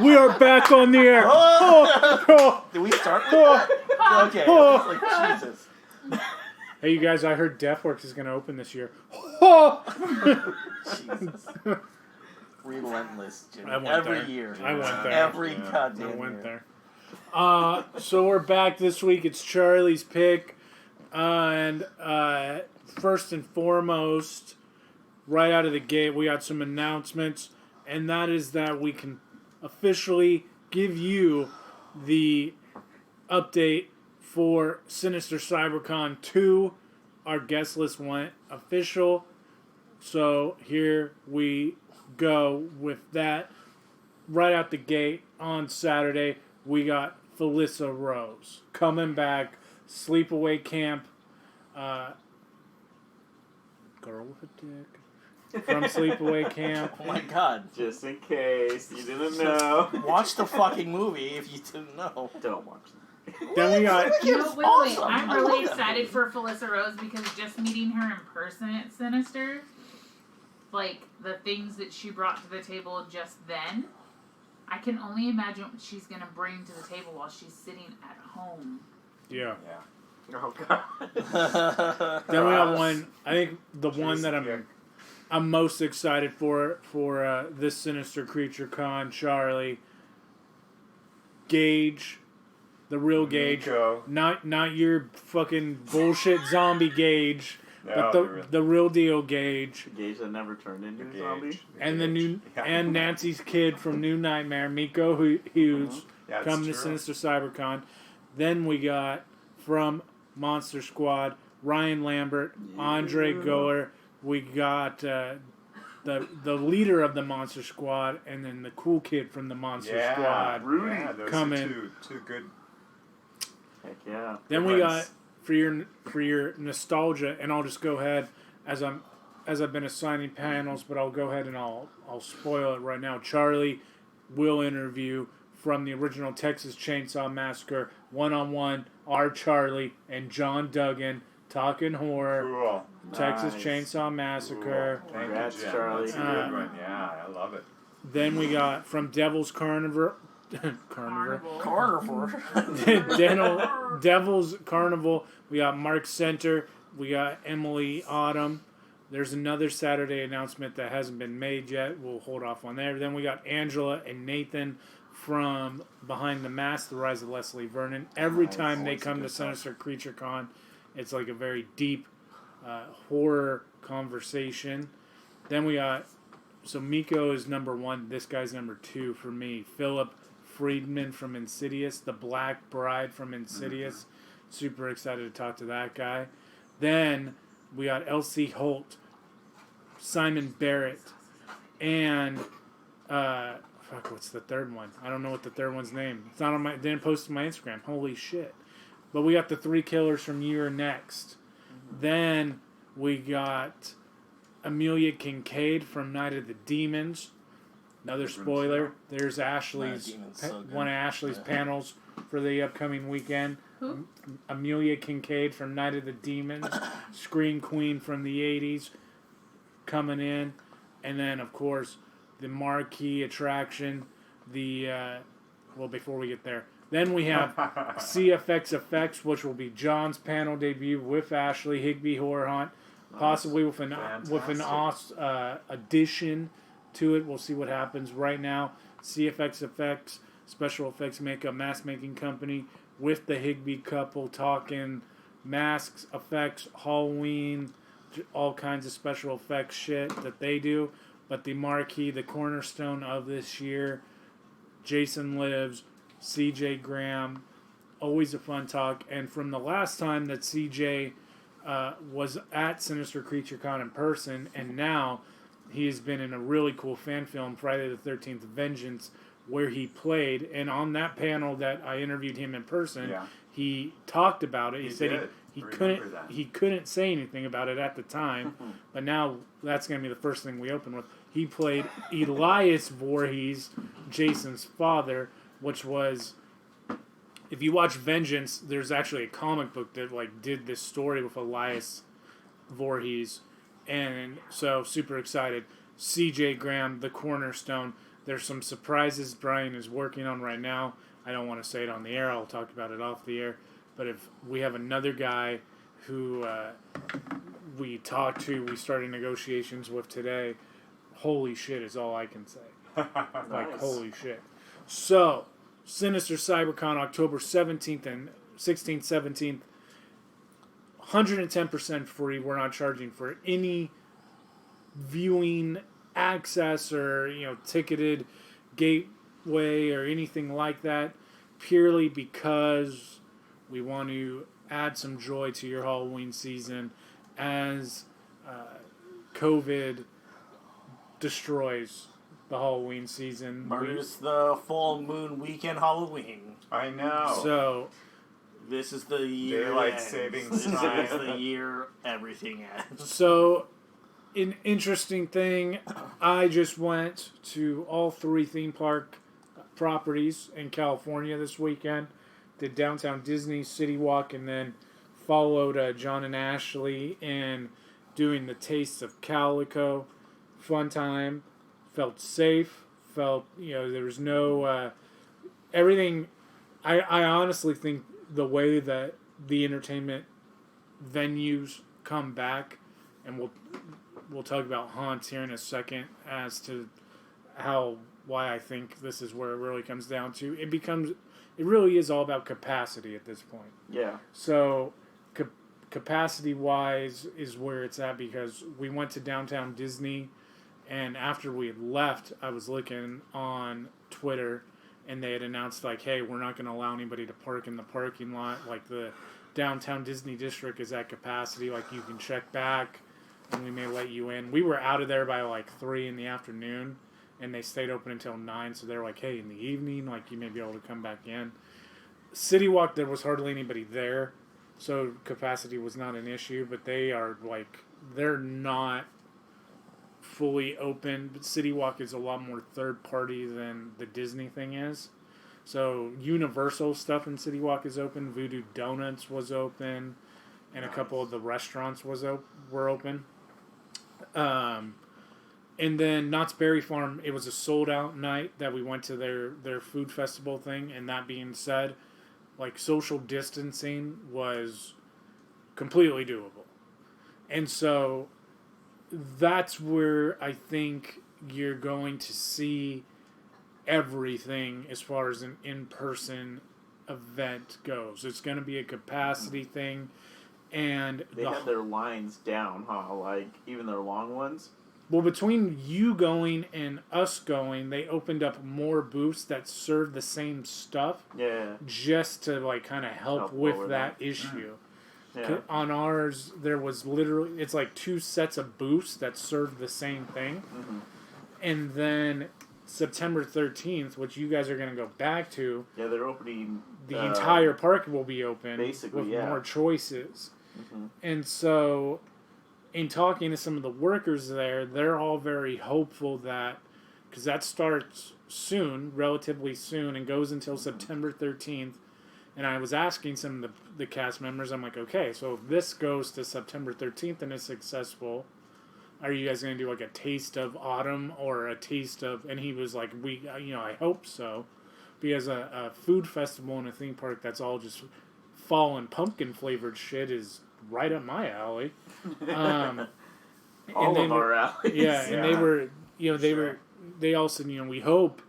We are back on the air. Did we start with that? Okay. Like, Jesus. Hey, you guys, I heard DeathWorks is going to open this year. Jesus. Relentless, Jimmy. I went Every there. year. I went there. Every goddamn I went year. there. So we're back this week. It's Charlie's pick. And first and foremost, right out of the gate, we got some announcements. And that is that we can officially give you the update for Sinister CyberCon 2. Our guest list went official. So here we go with that. Right out the gate on Saturday, we got Felissa Rose coming back. Sleepaway Camp. Girl with a dick. From Sleepaway Camp. Oh my God. Just in case you didn't know. Watch the fucking movie if you didn't know. Don't watch it. Then we got... Wait. Awesome. I'm I really love that excited movie. for Felissa Rose because just meeting her in person at Sinister, like the things that she brought to the table just then, I can only imagine what she's going to bring to the table while she's sitting at home. Yeah. Oh god. Then we got one... I think the one that I'm most excited for this Sinister Creature Con, Charlie. Gage. The real Gage. Nico. Not your fucking bullshit zombie Gage. No, But the real deal Gage. the Gage that never turned into a zombie. And the new Yeah. and Nancy's kid from New Nightmare, Miko, who's Yeah, coming to true. Sinister CyberCon. Then we got from Monster Squad, Ryan Lambert, Andre Goer. We got the leader of the Monster Squad, and then the cool kid from the Monster Squad. Rudy. Yeah, those Coming. are two good. Heck yeah. Then Good we ones. got for your nostalgia, and I'll just go ahead as I've been assigning panels, but I'll go ahead and I'll spoil it right now. Charlie will interview from the original Texas Chainsaw Massacre, one-on-one, our Charlie and John Duggan talking horror. Cool. Texas Nice. Chainsaw Massacre. Thank Congrats, you, Jim. Charlie. That's a good one. Yeah, I love it. Then we got from Devil's Carnivore. Carnival. Carnivore. Devil's Carnival. We got Mark Center. We got Emily Autumn. There's another Saturday announcement that hasn't been made yet. We'll hold off on there. Then we got Angela and Nathan from Behind the Mask, The Rise of Leslie Vernon. Every Nice. time they Always come good to stuff. Sinister Creature Con, it's like a very deep horror conversation. Then we got, so Miko is number one. This guy's number two for me. Philip Friedman from Insidious, the Black Bride from Insidious. Super excited to talk to that guy. Then we got Elsie Holt, Simon Barrett, and what's the third one? I don't know what the third one's name. It's not on my. Didn't post to my Instagram. Holy shit! But we got the three killers from You're Next. Then we got Amelia Kincaid from Night of the Demons. Another spoiler. There's Ashley's Demon's so good. one of Ashley's Yeah. panels for the upcoming weekend. Who? Amelia Kincaid from Night of the Demons, Scream Queen from the 80s coming in. And then, of course, the marquee attraction, before we get there. Then we have CFX Effects, which will be John's panel debut with Ashley, Higby Horror Hunt, possibly with an addition to it. We'll see what happens. Right now, CFX Effects, special effects makeup, mask making company, with the Higby couple talking masks, effects, Halloween, all kinds of special effects shit that they do. But the marquee, the cornerstone of this year, Jason Lives, CJ Graham, always a fun talk. And from the last time that CJ was at Sinister Creature Con in person, and now he has been in a really cool fan film, Friday the 13th Vengeance, where he played. And on that panel that I interviewed him in person, Yeah. he talked about it. He said did. he I remember couldn't that. he couldn't say anything about it at the time, but now that's going to be the first thing we open with. He played Elias Voorhees, Jason's father, which was, if you watch Vengeance, there's actually a comic book that did this story with Elias Voorhees, and so super excited. CJ Graham, the cornerstone. There's some surprises Brian is working on right now. I don't want to say it on the air. I'll talk about it off the air. But if we have another guy who we talked to, we started negotiations with today, holy shit is all I can say. Like, Nice. holy shit. So, Sinister CyberCon, October 17th and 16th, 17th, 110% free. We're not charging for any viewing access or, ticketed gateway or anything like that, purely because we want to add some joy to your Halloween season as COVID destroys the Halloween season. Murders the full moon weekend Halloween. I know. So, This is the year. Daylight ends. savings This time. is the year everything ends. So, an interesting thing, I just went to all 3 theme park properties in California this weekend. Did Downtown Disney, City Walk, and then followed John and Ashley in doing the Taste of Calico. Fun time. Felt safe. Felt, there was no... everything... I honestly think the way that the entertainment venues come back, and we'll talk about haunts here in a second as to why I think this is where it really comes down to. It really is all about capacity at this point. Yeah. So capacity wise is where it's at, because we went to Downtown Disney, and after we had left, I was looking on Twitter, and they had announced, like, hey, we're not going to allow anybody to park in the parking lot. Like, the Downtown Disney District is at capacity. Like, you can check back, and we may let you in. We were out of there by, 3 in the afternoon, and they stayed open until 9. So they're like, hey, in the evening, you may be able to come back in. City Walk, there was hardly anybody there, so capacity was not an issue. But they are, they're not fully open, but City Walk is a lot more third party than the Disney thing is. So Universal stuff in City Walk is open. Voodoo Donuts was open, and a couple of the restaurants were open. And then Knott's Berry Farm, it was a sold out night that we went to their food festival thing. And that being said, social distancing was completely doable, and so that's where I think you're going to see everything as far as an in-person event goes. It's going to be a capacity thing, and They had their lines down, huh? Even their long ones. well, between you going and us going, they opened up more booths that serve the same stuff, Yeah. just to kind of help lower with that issue. Yeah. On ours, there was literally, it's 2 sets of booths that serve the same thing. Mm-hmm. And then September 13th, which you guys are going to go back to, Yeah, they're opening the entire park will be open basically, with yeah. more choices. Mm-hmm. And so, in talking to some of the workers there, they're all very hopeful that, because that starts soon, relatively soon, and goes until September 13th. And I was asking some of the cast members, I'm like, okay, so if this goes to September 13th and is successful, are you guys going to do a taste of autumn or a taste of, and he was like, I hope so. Because a food festival in a theme park that's all just fall and pumpkin flavored shit is right up my alley. All of our alleys. Yeah, and they were, Sure. they all said, we hope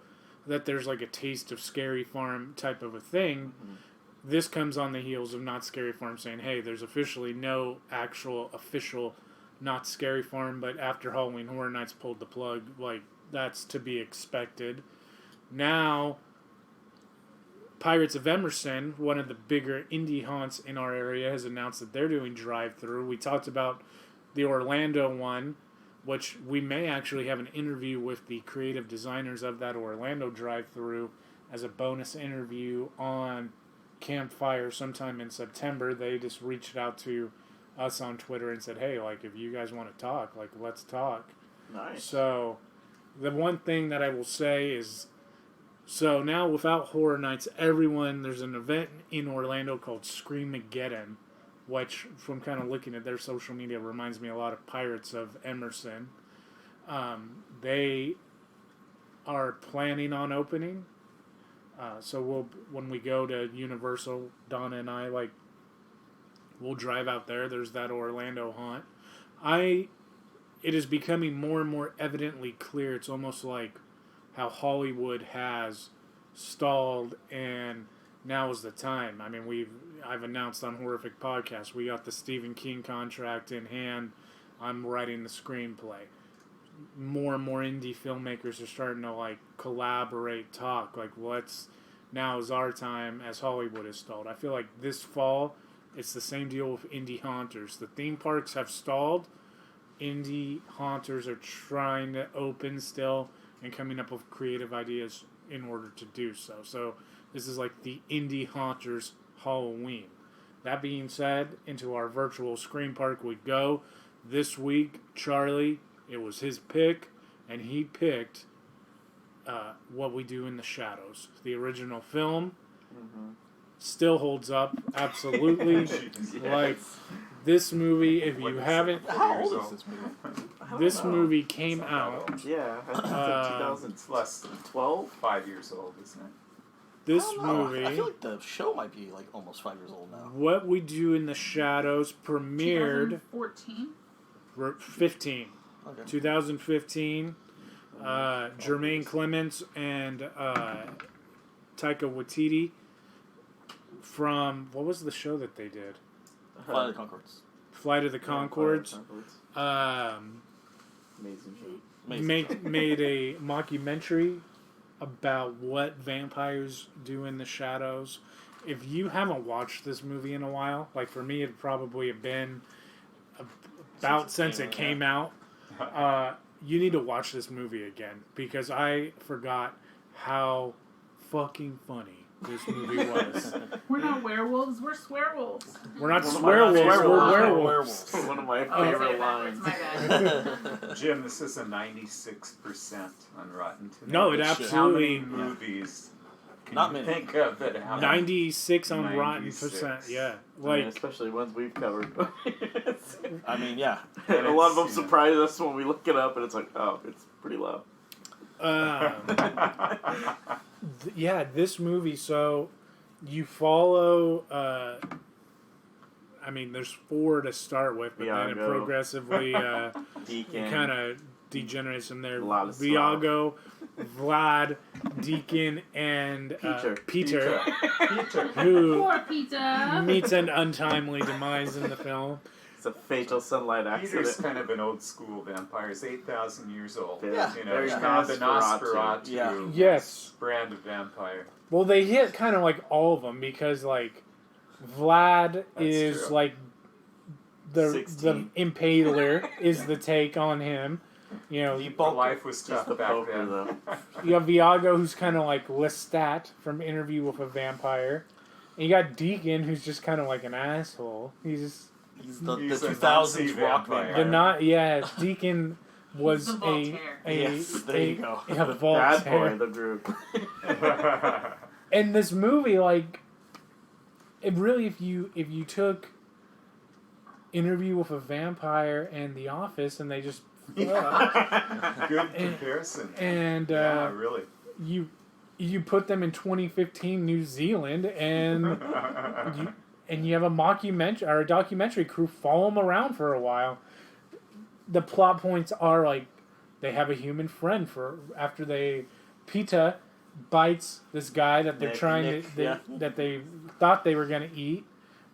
that there's a taste of Scary Farm type of a thing. Mhm. This comes on the heels of Not Scary Farm saying, hey, there's officially no actual official Not Scary Farm, but after Halloween Horror Nights pulled the plug, that's to be expected. Now, Pirates of Emerson, one of the bigger indie haunts in our area, has announced that they're doing drive-through. We talked about the Orlando one, which we may actually have an interview with the creative designers of that Orlando drive-through as a bonus interview on Campfire sometime in September. They just reached out to us on Twitter and said, hey, if you guys want to talk, let's talk. Nice. So, the one thing that I will say is, so now without Horror Nights, there's an event in Orlando called Screamageddon, which, from kind of looking at their social media, reminds me a lot of Pirates of Emerson. They are planning on opening. So when we go to Universal, Donna and I, we'll drive out there. There's that Orlando haunt. It is becoming more and more evidently clear. It's almost like how Hollywood has stalled, and now is the time. I mean, I've announced on Horrific Podcast, we got the Stephen King contract in hand. I'm writing the screenplay. More and more indie filmmakers are starting to collaborate, talk. Now is our time as Hollywood has stalled. I feel like this fall, it's the same deal with indie haunters. The theme parks have stalled. Indie haunters are trying to open still and coming up with creative ideas in order to do so. So this is like the indie haunters Halloween. That being said, into our virtual screen park we go. This week, Charlie, it was his pick, and he picked What We Do in the Shadows. The original film still holds up, absolutely. This movie, if you haven't... How old is this movie? This movie came out... Yeah, I think it's 2012. Less than 5 years old, isn't it? This I don't know. movie... I feel like the show might be almost 5 years old now. What We Do in the Shadows premiered... 2014? 15. Okay. 2015. Jermaine Clements and Taika Waititi from... What was the show that they did? Flight of the Conchords. Flight of the Conchords. Amazing show. Made a mockumentary about what vampires do in the shadows. If you haven't watched this movie in a while, for me it'd probably have been about since it came out, you need to watch this movie again, because I forgot how fucking funny this movie was. We're not werewolves, we're swearwolves. We're not swearwolves, we're werewolves. One of my Oh, favorite say it backwards, lines. my bad. Jim, this is a 96% on Rotten Tomatoes. No, it How absolutely... many movies can Not you many. think of that have 96 on 96. Rotten percent, yeah. Especially ones we've covered. I mean, yeah. And a lot of them It's, surprise us when we look it up, and it's it's pretty low. Yeah, this movie, so you follow, there's 4 to start with, but then it Viago. progressively Deacon. kind of degenerates from there. A lot of Viago, Vlad, Deacon, and Peter, who Poor Peter. meets an untimely demise in the film. It's a fatal sunlight Peter's accident. kind of an old school vampire. He's 8,000 years old. Yeah. You know, Very he's kind of the Nosferatu. Nosferatu Yes. brand of vampire. Well, they hit kind of all of them, because Vlad That's is true. the 16. impaler is the take on him. You know, The life was Just tough the back poker, then. though. you have Viago, who's kind of like Lestat from Interview with a Vampire. And you got Deacon, who's just kind of like an asshole. He's He's the He's a 2000s Nazi rock vampire. vampire. Deacon was The a Voltaire. Yes, there you go. a Bad boy Voltaire. of the group. And this movie, it really, if you took Interview with a Vampire and The Office, and they just Good comparison. and Yeah, really. you put them in 2015 New Zealand, and you have a mockumentary or a documentary crew follow them around for a while. The plot points are they have a human friend after PETA bites this guy that they're that they thought they were gonna eat,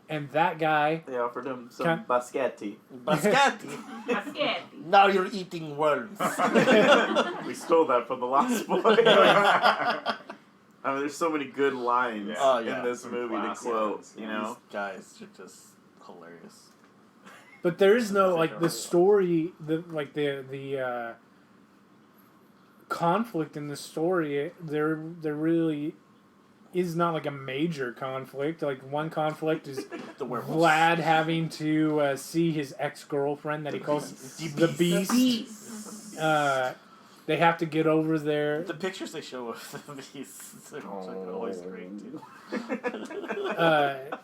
and that guy They offered him some baschetti. Bascati. Basket. Now you're eating worms. We stole that from the Lost Boys. I mean, there's so many good lines Oh, yeah. in this Some movie to classic quote, ones, you yeah. know? These guys are just hilarious. But there is no That's the story, the conflict in the story. There really is not a major conflict. One conflict is The werewolves. Vlad having to see his ex-girlfriend that he calls the Beast. Beast. They have to get over there. The pictures they show of the beasts are always great, too.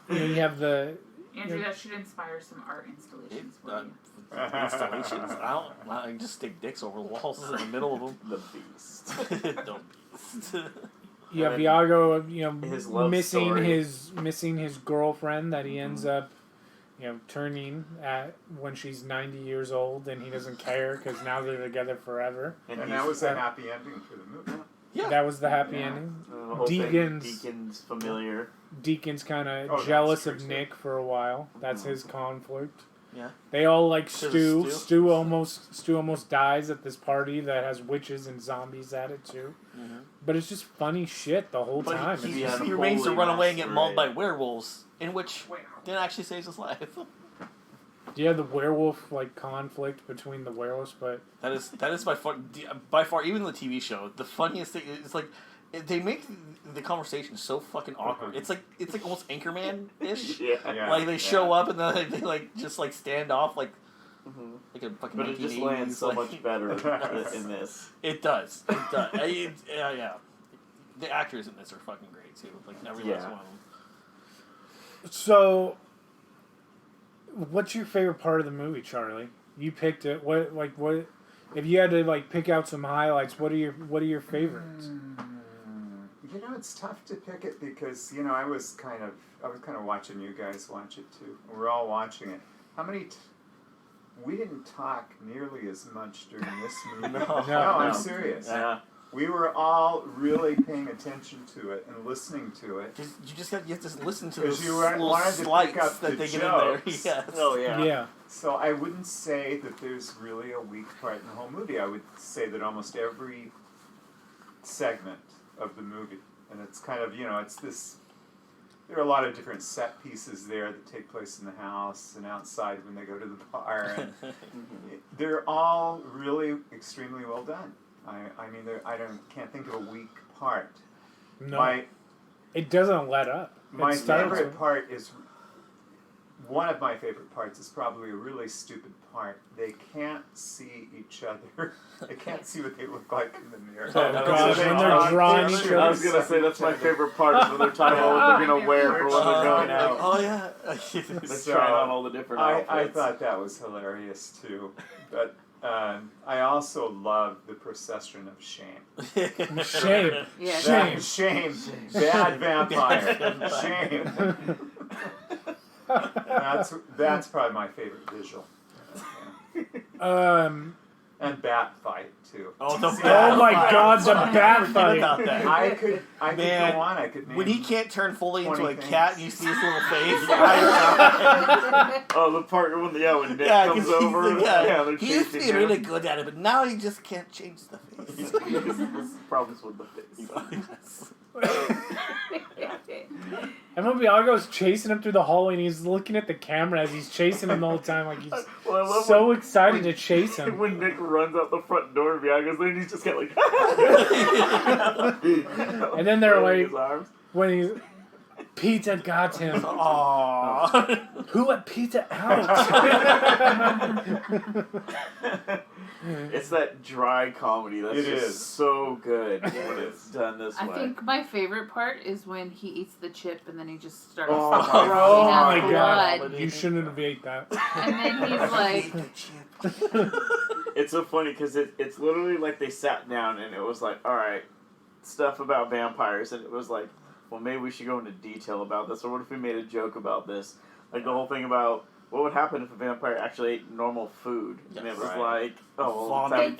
You have the Andrew, that should inspire some art installations for you. installations. I can just stick dicks over the walls in the middle of them. The Beast. The Beast. Yeah, And Viago, his love missing his girlfriend that he ends up, turning at when she's 90 years old, and he doesn't care because now they're together forever. And that was a happy ending for the movie. Yeah. That was the happy ending. The whole Deacon's familiar. Deacon's kind of Oh, jealous that's of true, Nick for a while. That's his conflict. Yeah. They all like Stu. Stu. Stu almost dies at this party that has witches and zombies at it too. Mm-hmm. But it's just funny shit the whole time. But he It's the remains to unholy run away and get mauled by masquerade. werewolves, in which Dan actually saves his life. Yeah, the werewolf conflict between the werewolves, but That is by far, even the TV show, the funniest thing is they make the conversation so fucking awkward. It's like almost Anchorman-ish. Yeah. Like they show up and then they just stand off like a fucking. But it just lands so much better in this. It does. It does. Yeah. The actors in this are fucking great too. Like every last one of them. so what's your favorite part of the movie, Charlie? You picked it. What if you had to pick out some highlights, what are your favorites? It's tough to pick it because I was kind of watching you guys watch it too. We're all watching it. How many? We didn't talk nearly as much during this movie. No, I'm serious. Yeah. We were all really paying attention to it and listening to it. You have to listen to Because those you little wanted to slights pick up that the they get in there. jokes. Yes. Oh yeah. Yeah. So I wouldn't say that there's really a weak part in the whole movie. I would say that almost every segment of the movie, and it's kind of, it's this, there are a lot of different set pieces there that take place in the house and outside when they go to the bar, and they're all really extremely well done. I mean, can't think of a weak part. No. It doesn't let up. My favorite part is, one of my favorite parts is probably a really stupid part. They can't see each other. They can't see what they look like in the mirror. Oh, gosh, when they're drawing each I was going to say that's my favorite part is when they're talking about what they're going to wear for when they're going out. Oh yeah. They're trying on all the different outfits. I thought that was hilarious too. But I also love the procession of shame. Shame. Yeah. Shame. Bad vampire. Shame. That's probably my favorite visual. And bat fight too. Oh, the See, bat my fight. God, the bat Forget fight. about that. I could Man, go on. I could name When he can't turn fully into 20 a things. cat and you see his little face. Oh, the part when Nick comes over. They're he used to chasing be him. really good at it, but now he just can't change the face. Problems with the face. And when Viago's chasing him through the hallway and he's looking at the camera as he's chasing him the whole time, like he's Well, I love so excited to chase him. when Nick runs out the front door, Viago's there, and he's just kind of like. And then they're throwing like, his arms. when he's Pizza got him. Aww. Who let Pizza out? It's that dry comedy that's It just is. so good when it's done this I way. think my favorite part is when he eats the chip and then he just starts Oh my throwing Oh out my blood. god. You shouldn't have ate that. And then he's like, It's so funny because it's literally like they sat down and it was like, all right, stuff about vampires, and it was like, well, maybe we should go into detail about this, or what if we made a joke about this? Like the whole thing about what would happen if a vampire actually ate normal food, and it was Right. like, oh, Vomiting.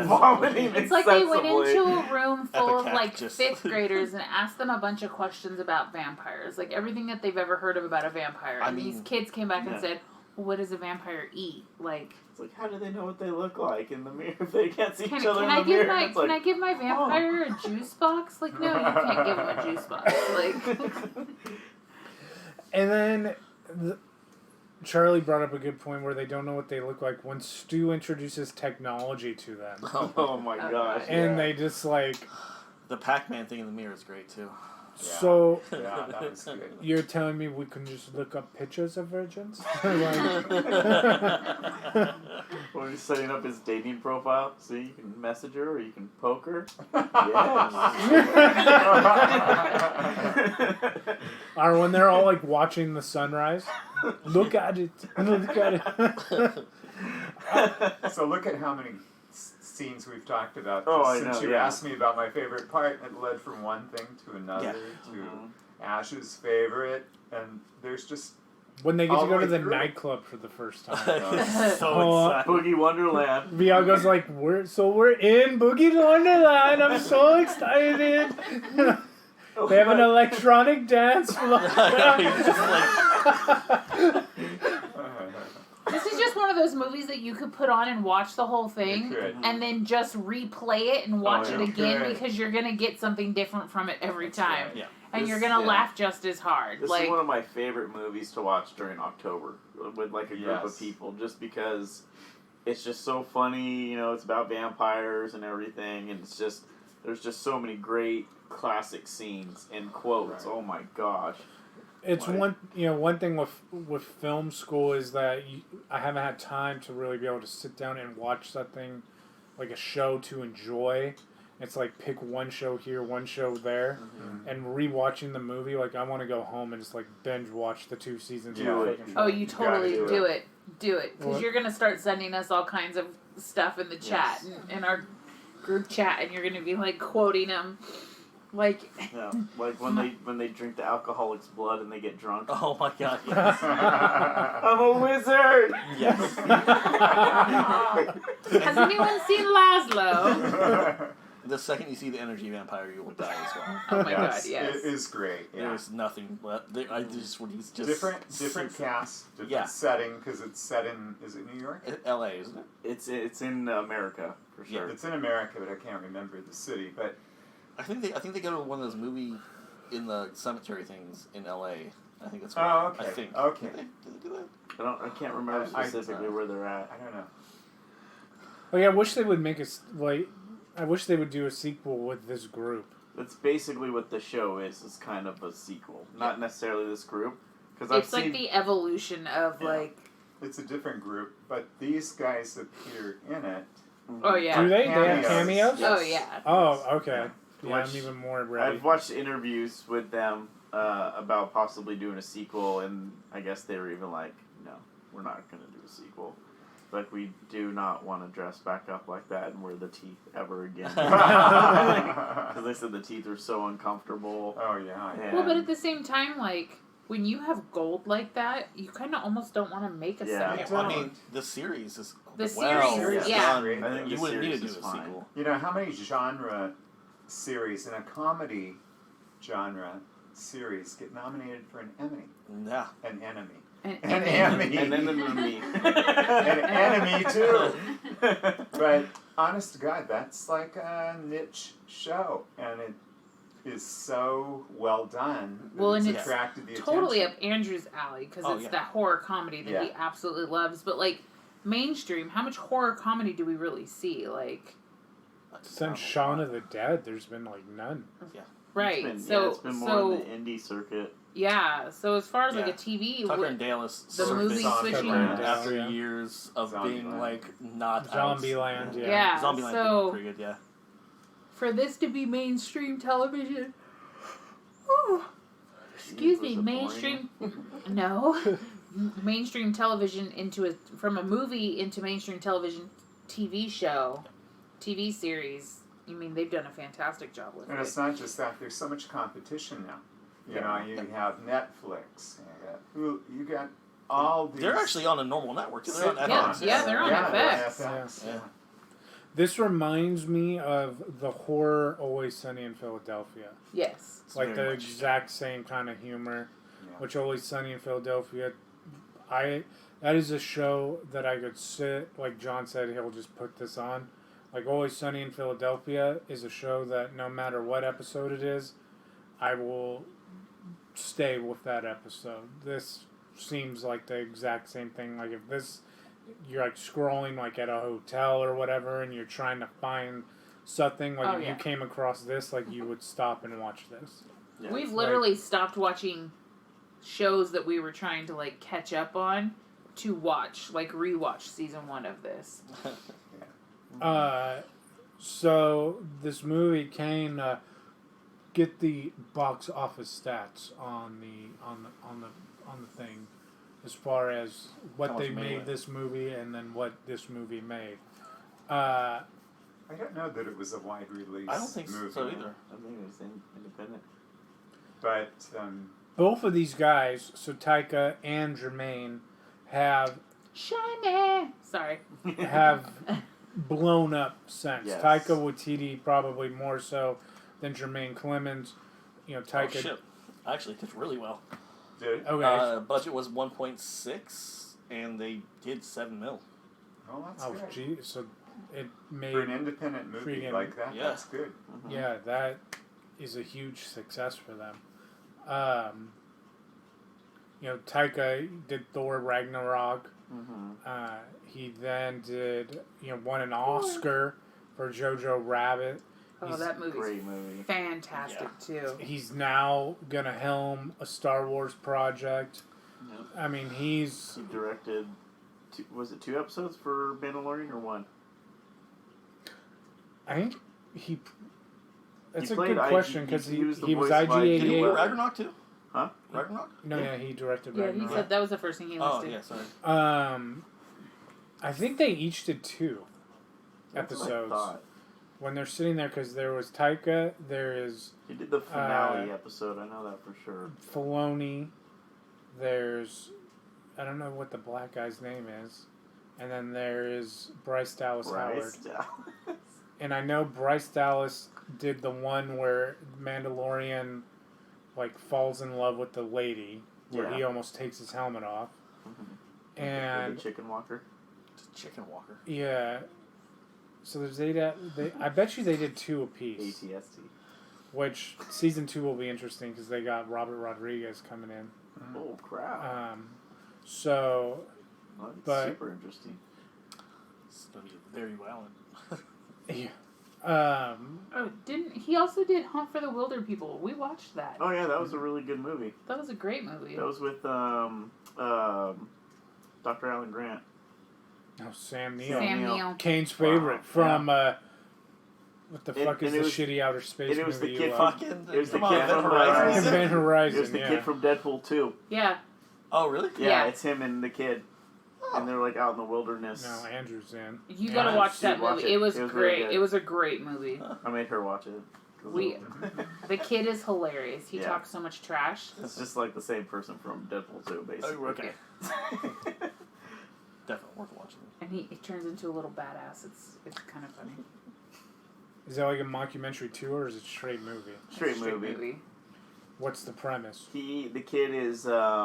vomiting. it's like they went into excessively. a room full of Epic like just- 5th graders and asked them a bunch of questions about vampires, like everything that they've ever heard of about a vampire. I And these mean, kids came back yeah. and said, well, what does a vampire eat? Like, It's like, how do they know what they look like in the mirror if they can't see can each other in I the mirror? give my It's like, can I give my vampire a juice box? Like, no, you can't give him a juice box. Like, And then Charlie brought up a good point where they don't know what they look like when Stu introduces technology to them. oh my Oh, gosh. God. And they just like, The Pac-Man thing in the mirror is great too. so Yeah, that was good. you're telling me we can just look up pictures of virgins? When he's setting up his dating profile, so you can message her or you can poke her. Yes. Or when they're all like watching the sunrise. Look at it. Look at it. So look at how many scenes we've talked about. Oh, I Since know, you yeah. asked me about my favorite part, it led from one thing to another to Ash's favorite, and there's just When they get All to go the to way the through. nightclub for the first time. So Oh, excited. Boogie Wonderland. Viago's like, we're in Boogie Wonderland. I'm so excited. They have an electronic dance floor. He's just like, This is just one of those movies that you could put on and watch the whole thing, You could. and then just replay it and watch yeah. it again Good. because you're gonna get something different from it every time, right. yeah. and This- you're gonna yeah. laugh just as hard. This like, is one of my favorite movies to watch during October with like a group of Yes. people, just because it's just so funny. You know, it's about vampires and everything, and it's just there's just so many great classic scenes and quotes. Right. Oh my gosh! It's Like- one thing with film school is that I haven't had time to really be able to sit down and watch something like a show to enjoy. It's like pick one show here, one show there, and rewatching the movie. Like I want to go home and just like binge watch the 2 seasons. Yeah. of the fucking show. oh, you gotta totally do do it, because What? you're gonna start sending us all kinds of stuff in the chat and in our group chat, and you're gonna be like quoting them, like. Yeah, like when they drink the alcoholic's blood and they get drunk. Oh my god, yes. I'm a wizard. Yes. Has anyone seen Laszlo? The second you see the energy vampire, you will die as well. Oh my god, Yes, yes. it is great. Yeah. There's nothing but he's just Different cast, different Yeah. setting because it's set in. Is it New York? L.A., isn't it? It's in America for sure. It's in America, but I can't remember the city. But I think they go to one of those movie in the cemetery things in L.A. I think that's what oh, okay, I think. okay. Did they do that? I can't remember I- specifically where they're at. I don't know. Like I wish they would make I wish they would do a sequel with this group. That's basically what the show is kind of a sequel, not necessarily this group. Because It's like the evolution of Yeah. like. It's a different group, but these guys appear in it. Oh yeah. Do they? They have Cameos. cameos? Oh yeah. Oh, okay. Yeah, Watch- I'm even more ready. I've watched interviews with them about possibly doing a sequel, and I guess they were even like, "No, we're not going to do a sequel. Like, we do not want to dress back up like that and wear the teeth ever again." Because they said the teeth were so uncomfortable. Oh yeah. Yeah. Well, but at the same time, like when you have gold like that, you kind of almost don't want to make a Yeah. second Well, one. I mean, the series is The well series, yeah. done. I think You the wouldn't need to series do is a fine. sequel. You know how many genre series in a comedy genre series get nominated for an Emmy? Yeah. An enemy. And, An Emmy. And then the movie. An enemy too. But honest to God, that's like a niche show, and it is so well done. That Well, and it's it's attracted the totally attention. up Andrew's alley because Oh, it's yeah. that horror comedy that he Yeah. absolutely loves. But like mainstream, how much horror comedy do we really see? Like, Since Shaun of the Dead, there's been like none. right? It's so been more so in the indie circuit. yeah. So as far as like Yeah. a TV, Tucker and Dale is the movie surfaced switching. Zombieland. after Yeah. years of being Zombieland. like not Zombieland, out. yeah. Yeah, Zombieland so- is pretty good, yeah. For this to be mainstream television, whew, excuse me, Was it mainstream. No, mainstream television from a movie into mainstream television TV show, TV series. You mean they've done a fantastic job with And it. it's not just that. There's so much competition now. You know, you have Netflix. You got all these. They're actually on a normal network too. They're on Yeah, FX. yeah, they're on FX. FX. Yeah. This reminds me of the horror Always Sunny in Philadelphia. Yes. It's Like the very much- exact same kind of humor, Yeah. which Always Sunny in Philadelphia. That is a show that I could sit, like John said, he'll just put this on. Like Always Sunny in Philadelphia is a show that no matter what episode it is, I will stay with that episode. This seems like the exact same thing. Like if you're like scrolling like at a hotel or whatever and you're trying to find something, like Oh, if yeah. you came across this, like you would stop and watch this. Yeah. We've literally stopped watching shows that we were trying to like catch up on to watch, like rewatch season 1 of this. So this movie can get the box office stats on the thing. as far as what How they much made made. this movie and then what this movie made. I don't know that it was a wide release. I don't think movie, so either. I think it was independent. But Both of these guys, so Taika and Jermaine, have Shiny. Sorry. blown up since. Yes. Taika Waititi probably more so than Jermaine Clemens. You know, Oh, Taika. shit. Actually, it did really well. did it? Okay. Budget was 1.6, and they did 7 mil. Oh, that's Oh, good. gee. So it made. For an independent movie Freaking- like that, yeah. that's good. Mm-hmm. Yeah, that is a huge success for them. You know, Taika did Thor Ragnarok. Mm-hmm. He then did, won an Oscar for Jojo Rabbit. Oh, He's that movie's Great movie. fantastic too. He's now gonna helm a Star Wars project. Yep. I mean, he's He directed. Was it 2 episodes for Mandalorian or 1? I think he. That's He a played good IG question because he was the he was voice of IG. Did he IG88. play Ragnarok too? Huh? Ragnarok? No, yeah, he directed Yeah, he Ragnarok. said that was the first thing he Oh, listed. yeah, sorry. I think they each did 2 That's what I episodes thought. when they're sitting there because there was Taika, there is He did the finale episode. I know that for sure. Filoni, there's I don't know what the black guy's name is, and then there is Bryce Dallas Howard. Bryce Dallas. And I know Bryce Dallas did the one where Mandalorian falls in love with the lady, where he Yeah. almost takes his helmet off. The And Chicken Walker. Just Chicken Walker. yeah, so there's I bet you they did 2 apiece. ATST. Which season 2 will be interesting because they got Robert Rodriguez coming in. Oh crap! So, Well, that's but- super interesting. It's going to be very violent. yeah. Oh, didn't he also did Hunt for the Wilder People? We watched that. Oh yeah, that was a really good movie. That was a great movie. That was with Dr. Alan Grant. Oh, Sam Neill. Sam Neill. Neill. Kane's favorite from what the fuck is and it the was- shitty outer space and it was movie the you kid love? Fucking. It was the come on, kid Event from Horizon. Event It Horizon, was the yeah. kid from Deadpool 2. Yeah. Oh, really? Yeah, Yeah. it's him and the kid. And they're out in the wilderness. No, Andrew's in. You Yeah, gotta I watch that should watch movie. it. It was It was great. really good. It was a great movie. I made her watch it. The kid is hilarious. He Yeah. talks so much trash. It's just like the same person from Deadpool 2, basically. Oh, okay. Definitely worth watching. And he turns into a little badass. It's kind of funny. Is that like a mockumentary too, or is it a straight movie? Straight movie. What's the premise? The kid is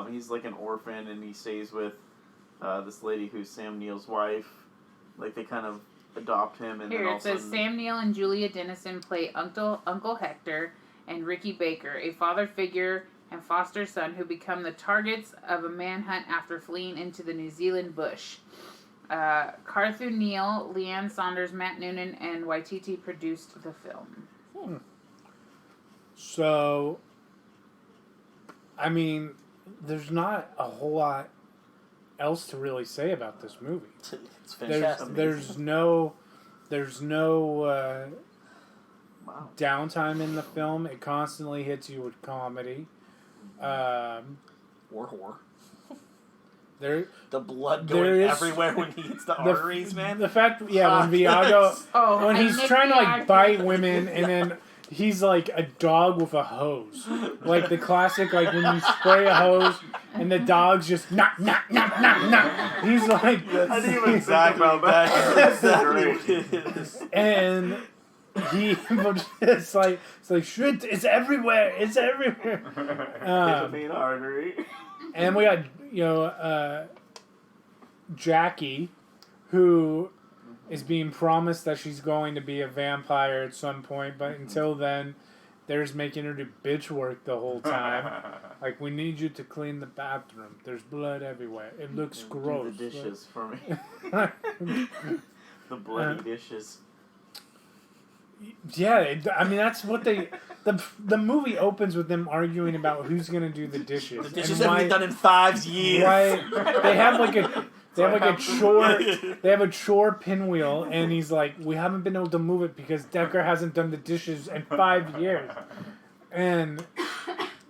he's like an orphan and he stays with this lady who's Sam Neill's wife. Like they kind of adopt him and Here then all it of a says sudden Sam Neill and Julia Dennison play Uncle Hector and Ricky Baker, a father figure and foster son who become the targets of a manhunt after fleeing into the New Zealand bush. Carthu Neal, Leanne Saunders, Matt Noonan, and Waititi produced the film. So, I mean, there's not a whole lot else to really say about this movie. It's fantastic. There's no wow. downtime in the film. It constantly hits you with comedy. War whore. There, The blood There going is- everywhere when he hits the arteries, man. The fact, when Viago, Oh, when and he's Nick trying to Viagra. bite women, and then he's like a dog with a hose, like the classic, like when you spray a hose and the dog's just knock knock knock knock knock. He's like, I didn't even Exactly think about that. That's Exactly exactly what it is. and he, it's like shit, it's everywhere, it's everywhere. It's a main artery. And we got, Jackie, who is being promised that she's going to be a vampire at some point, but until then, they're just making her do bitch work the whole time. Like, we need you to clean the bathroom. There's blood everywhere. It looks gross. Do the dishes for me. The bloody dishes. Yeah, I mean, that's what they... The movie opens with them arguing about who's going to do the dishes. The dishes and haven't been done in 5 years. Why they have like a chore they have a chore pinwheel, and he's like, we haven't been able to move it because Decker hasn't done the dishes in 5 years. And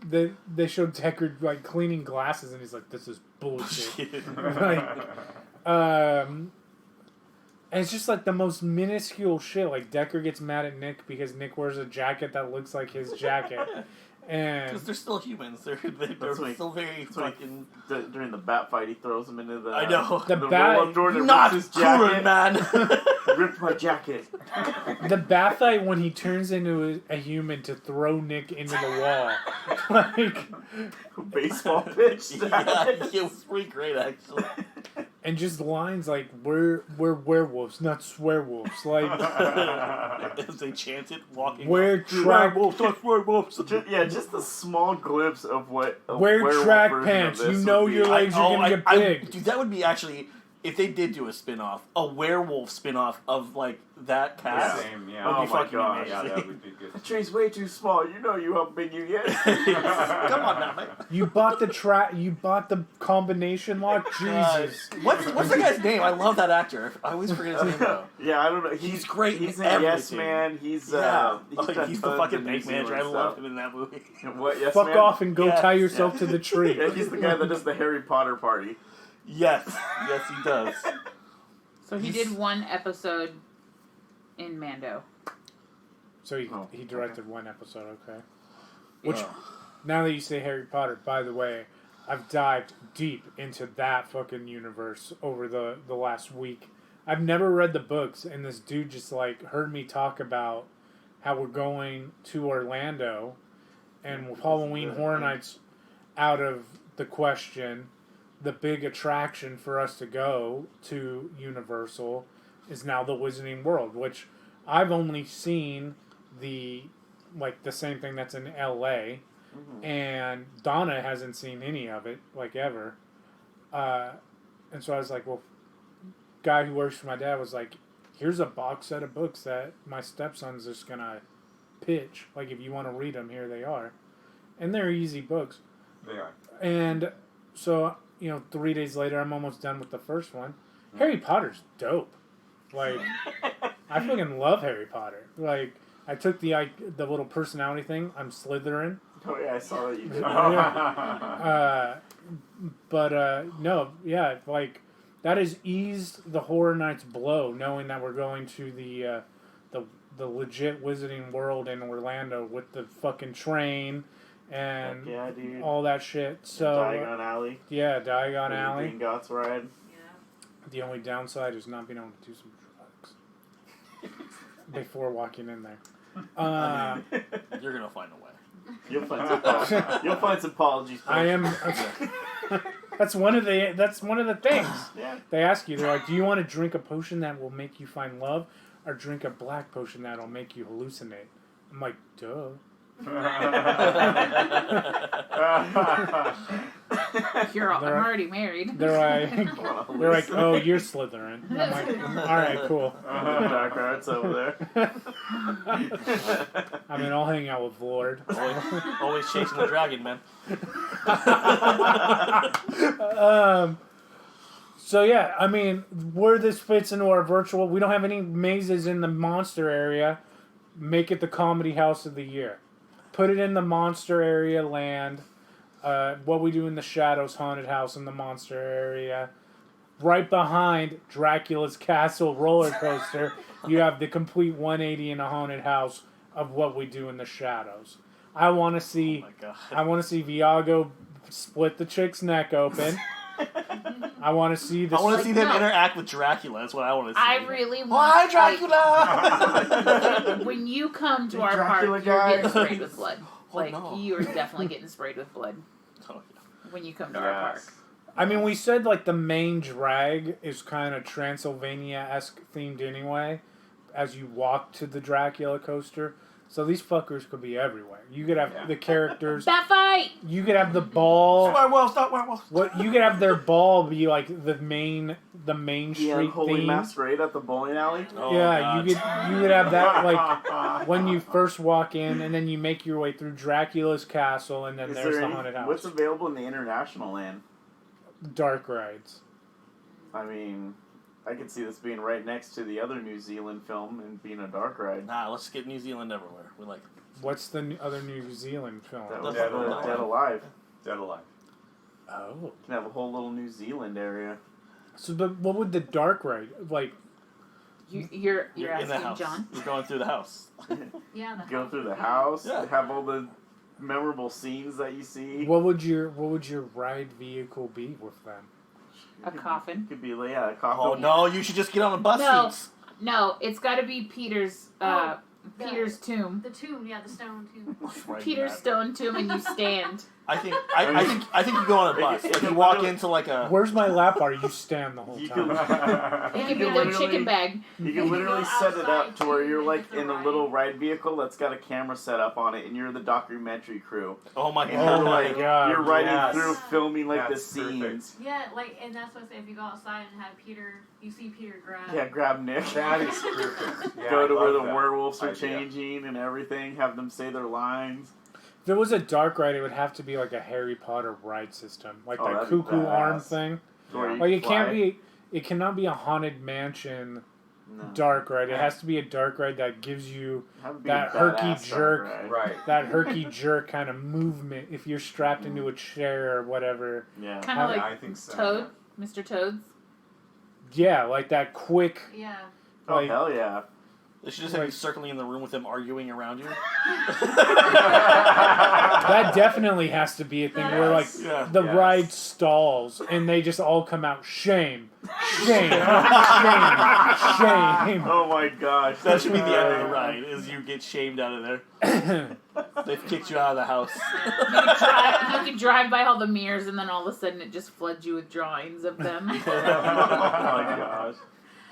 they showed Deckard like cleaning glasses, and he's like, "This is bullshit." Like, and it's just like the most minuscule shit. Like Deckard gets mad at Nick because Nick wears a jacket that looks like his jacket, and Because they're still humans. They're still very fucking. During the bat fight, he throws him into the. I know. The the bat- roll-up door and Not rips his current, jacket. man. Ripped my jacket. the bat fight when he turns into a human to throw Nick into the wall, like, Baseball pitch. Yeah, it was pretty great actually. and just lines like we're werewolves, not swearwolves. Like As they chanted, walking. we're track Werewolves, not werewolves. Just a small glimpse of what. wear werewolf track version of pants. this You would know be. your legs are gonna get big. Dude, that would be actually, if they did do a spin-off, a werewolf spin-off of like that cast. Same, yeah. Would be Oh my fucking gosh. amazing. Yeah, that would be good. The tree's way too small. You know how big you get. Come on now, man. You bought the combination lock. Jesus. What's the guy's name? I love that actor. I always forget his name though. Yeah, I don't know. He's great He's in in Yes everything. Man. He's Yeah, done he's the tons fucking of bank New manager. I Zealand love stuff. him in that movie. What? Yes Fuck Man? off and go Yes. tie yourself to the tree. Yeah, he's the guy that does the Harry Potter party. Yes, yes, he does. So he did one episode in Mando. So Oh, he directed one episode. Okay. Which Yeah. now that you say Harry Potter, by the way, I've dived deep into that fucking universe over the last week. I've never read the books, and this dude just like heard me talk about how we're going to Orlando, and with Halloween Horror Nights out of the question, the big attraction for us to go to Universal is now the Wizarding World, which I've only seen the same thing that's in LA, and Donna hasn't seen any of it, like, ever. And so I was like, well, guy who works for my dad was like, here's a box set of books that my stepson's just gonna pitch. Like, if you want to read them, here they are. And they're easy books. They are. And so, 3 days later, I'm almost done with the first one. Harry Potter's dope. Like, I fucking love Harry Potter. Like, I took the little personality thing. I'm Slytherin. Oh yeah, I saw that you did. No, yeah, like, that has eased the Horror Nights blow, knowing that we're going to the legit Wizarding World in Orlando with the fucking train and Yeah, dude. all that shit. So Diagon Alley. yeah, Diagon The Alley. Green Gots ride. The only downside is not being able to do some drugs before walking in there. You're gonna find a way. You'll find some apologies. I am. That's one of the things. Yeah. They ask you. They're like, "Do you want to drink a potion that will make you find love, or drink a black potion that'll make you hallucinate?" I'm like, "Duh." I'm already married. They're like, "Oh, you're Slytherin." I'm like, "All right, cool." Dark arts over there. I mean, I'll hang out with Lord. Always chasing the dragon, man. So yeah, I mean, where this fits into our virtual, we don't have any mazes in the monster area. Make it the comedy house of the year. Put it in the monster area land. What we do in the Shadows haunted house in the monster area. Right behind Dracula's Castle roller coaster, you have the complete 180 in a haunted house of what we do in the Shadows. I want to see. Oh my God. I want to see Viago split the chick's neck open. I want to see the. I want to see them interact with Dracula. That's what I want to see. I really want. Why Dracula? When you come to The our Dracula park, you're guy. getting sprayed with blood. Like, no. you are definitely getting sprayed with blood Oh, when you come to our park. I mean, we said like the main drag is kind of Transylvania-esque themed anyway, as you walk to the Dracula coaster. So these fuckers could be everywhere. You could have the characters. Bat fight! You could have the ball. Werewolves, not werewolves. What you could have their ball be like the main street Yeah, Holy theme. Masquerade at the bowling alley. Oh, Yeah, God. you could have that like when you first walk in, and then you make your way through Dracula's castle, and then Is there's there the haunted house. What's available in the international land? Dark rides. I mean, I could see this being right next to the other New Zealand film and being a dark ride. Nah, let's get New Zealand everywhere. We like it. What's the other New Zealand film? That was Dead the Alive. Dead Alive. Dead Alive. Oh. You can have a whole little New Zealand area. So, but what would the dark ride like? You're in the asking house. John? You're going through the house. Yeah, the Go house. through the house. Yeah. Have all the memorable scenes that you see. What would your ride vehicle be with them? A coffin. Could be like a coffin. Oh no, you should just get on the bus No. seats. No, it's got to be Peter's. The- Peter's tomb. The tomb, yeah, the stone tomb. Right in Peter's that. stone tomb, and you stand. I think you go on a bus. Like you walk into like a. Where's my lap bar? You stand the whole You time. It You could be can the literally- chicken bag. You can literally Go set it up outside to where too, you're and like it's a in a ride. little ride vehicle that's got a camera set up on it, and you're the documentary crew. Oh my And god. you're my like God, you're riding yes. through filming like That's the scenes. Yeah, like, and that's what I say, if you go outside and have Peter, you see Peter grab. Yeah, grab Nick. That is perfect. Yeah, Go I to where love the that werewolves are idea. changing and everything. Have them say their lines. If it was a dark ride, it would have to be like a Harry Potter ride system, like Oh, that that'd be cuckoo arm badass. thing. Where you Like it can't fly. be. It cannot be a haunted mansion No. dark ride. It has to be a dark ride that gives you Have it be that a herky badass jerk. dark ride. Right. that herky jerk kind of movement if you're strapped into a chair or whatever. Yeah. Kind of Yeah, like I think so. Toad, Mr. Toads. Yeah, like that quick. Yeah. Oh Like, hell yeah. They should just have you circling in the room with them arguing around you. that definitely has to be a thing where like Yeah. the Yes. ride stalls and they just all come out shame, shame, shame, shame. Oh my gosh. That should be the end of the ride, is you get shamed out of there. They've kicked you out of the house. You can drive by all the mirrors, and then all of a sudden it just floods you with drawings of them. Oh my gosh.